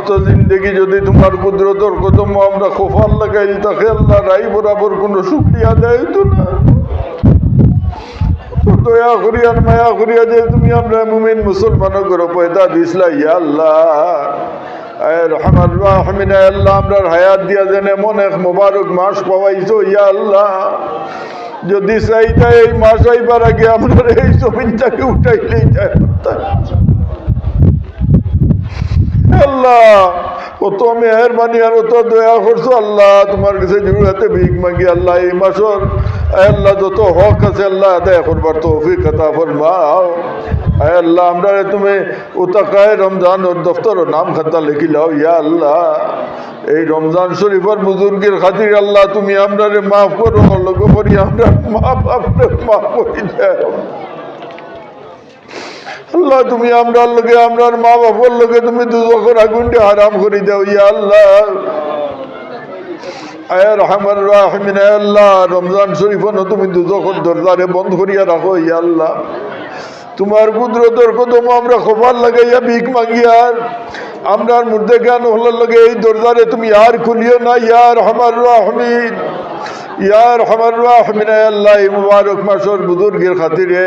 সমস্ত জিন্দগি যদি তোমার কুদরতের কদম আমরা খোফার লাগাই তাকে আল্লাহ রাই বরাবর কোনো শুকরিয়া দেয় তো না। দয়া করিয়া মায়া করিয়া যে তুমি আমরা মুমিন মুসলমান করো পয়দা দিসলা ইয়া আল্লাহ রহমান রাহমিন আল্লাহ আমরার হায়াত দিয়া যেন এমন এক মোবারক মাস পাওয়াইছো ইয়া আল্লাহ যদি চাইতা এই মাস আইবার আগে আমরা এই জমিনটাকে উঠাইলেই আল্লাহ কত মেহরবানি আর অত দয়া করছো আল্লাহ তোমার কাছে জুড়াতে ভিক মাগি আল্লাহ এই মাসর আল্লাহ যত হক আছে আল্লাহ আদায় করবার তৌফিক আতা ফরমাও আল্লাহ আমরা তুমি উতাকায় রমজান ওর দফতর নাম খাতা লিখি লাও ইয়া আল্লাহ এই রমজান শরীফের বুজুর্গের খাতির আল্লাহ তুমি আমরা মাফ করো লোক করি আমরা মা বাপরে মাফ করি দাও আল্লাহ তুমি আমরার লোকে আমরার মা বাবার লোকে তুমি দুজকের আগুনটি হারাম করে দাও ইয়া আল্লাহ আয়ার রহমান রাহমিন আল্লাহ রমজান শরীফ তুমি দুজকের দরজারে বন্ধ করিয়া রাখো ইয়া আল্লাহ তোমার কুদরতের কদম আমরা খোফার লাগাইয়া ভিক মাগিয়ার আমরার মধ্যে জ্ঞান হলার লগে এই দরজারে তুমি আর খুলিও না ইয়া রহমান রাহমিন ইয়া রহমান রাহমিন আল্লাহ এই মুবারক মাসের বুজুর্গের খাতিরে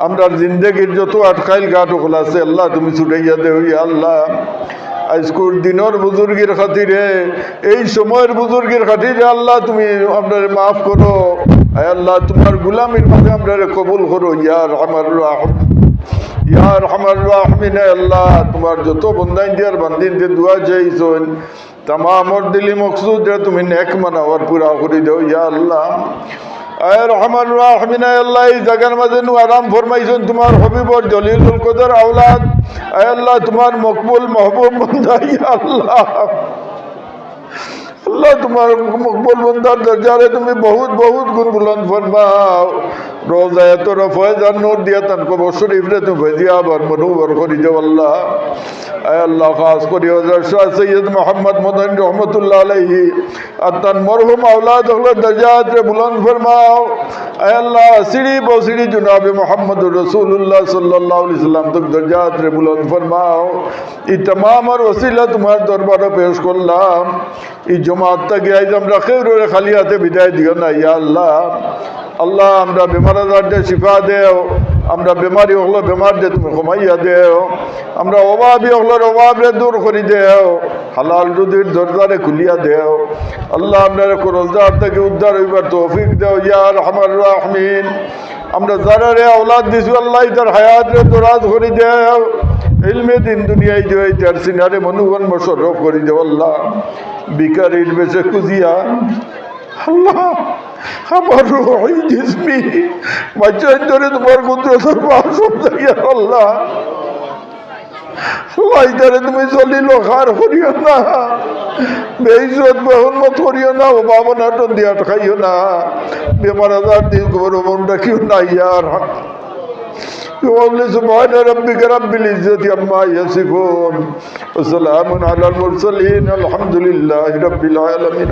আমরার জিন্দগির যত আটকাইল গাট ওগুলো আছে আল্লাহ তুমি ছুটাইয়া দেও ইয়া আল্লাহ আজকুর দিনের বুজুর্গের খাতিরে এই সময়ের বুজুর্গের খাতিরে আল্লাহ তুমি আপনার মাফ করো আল্লাহ তোমার গুলামির মাঝে আমরা কবুল করো ইয়া রহমান রাহমিন ইয়া রহমান রাহমিন আল্লাহ তোমার যত বন্দাইন দিয়ার বান্দিন দিয়ে দোয়া চাইছেন तमाम दिली मकसूद है तुम्हें नेक मनावर पूरा कर दो या अल्लाह आय रहमान राहिमीन अल्लाह इस जगह मजे नु आराम फरमाइसन तुम्हार हबीब और जलीलुल कदर औलाद आय अल्लाह तुम्हार मकबूल महबूब बंदा या अल्लाह अल्लाह तुम्हारा मकबूल बंदार दर्जा रे तुम्हें बहुत बहुत गुण बुलंद फरमाओ रोज़ा तो रफ़ाए नूर दिया तन को शरीफ रे तुम भेजिया बर मनूवर करी दो अल्लाह आय अल्लाह खास करी हज़रत शाह सैयद मोहम्मद मदनी रहमतुल्लाह अलैहि अतन मरहुम औलाद अहले दर्जात रे बुलंद फरमाओ आय अल्लाह सीढ़ी बसीढ़ी जनाब मोहम्मद रसूलुल्लाह सल्लल्लाहु अलैहि वसल्लम तक दर्जात रे बुलंद फरमाओ ई तमाम और वसीला तुम्हारे दरबार पेश करलाम ई जमात तक आज আমরা কেউ খালি হাতে বিদায় দিও না ইয়া আল্লাহ আল্লাহ আমরা বেমার আজারদের শিফা দেও আমরা বেমারি হলো বেমারদের তুমি কমাইয়া দেও আমরা অভাবী হলো অভাবরে দূর করে দেও হালাল রুজির দরজারে খুলিয়া দেও আল্লাহ আপনারা করজদার থেকে উদ্ধার হইবার তৌফিক দেও ইয়া রহমান রাহিমিন আমরা যারা রে औलाद দিছু আল্লাহ তার হায়াত রে দরাজ করে দেও ইলমে দিন দুনিয়ায় যে তার সিনারে মনুগণ মুশররফ করে দেও আল্লাহ বিকারির বেশে কুজিয়া আল্লাহ আমার রুহি জিসমি বাচ্চার ধরে তোমার কুদরতের বাসন জায়গা আল্লাহ আল্লাহ ইতারে তুমি জলিল খার করিও না বেইজ্জত বেহুরমত করিও না ও বাবা নাটন দিয়া খাইও না বেমার আজার দিয়ে গরু মন রাখিও না ইয়ার سبحان ربك رب العزة عما يصفون وسلام على المرسلين الحمد لله رب العالمين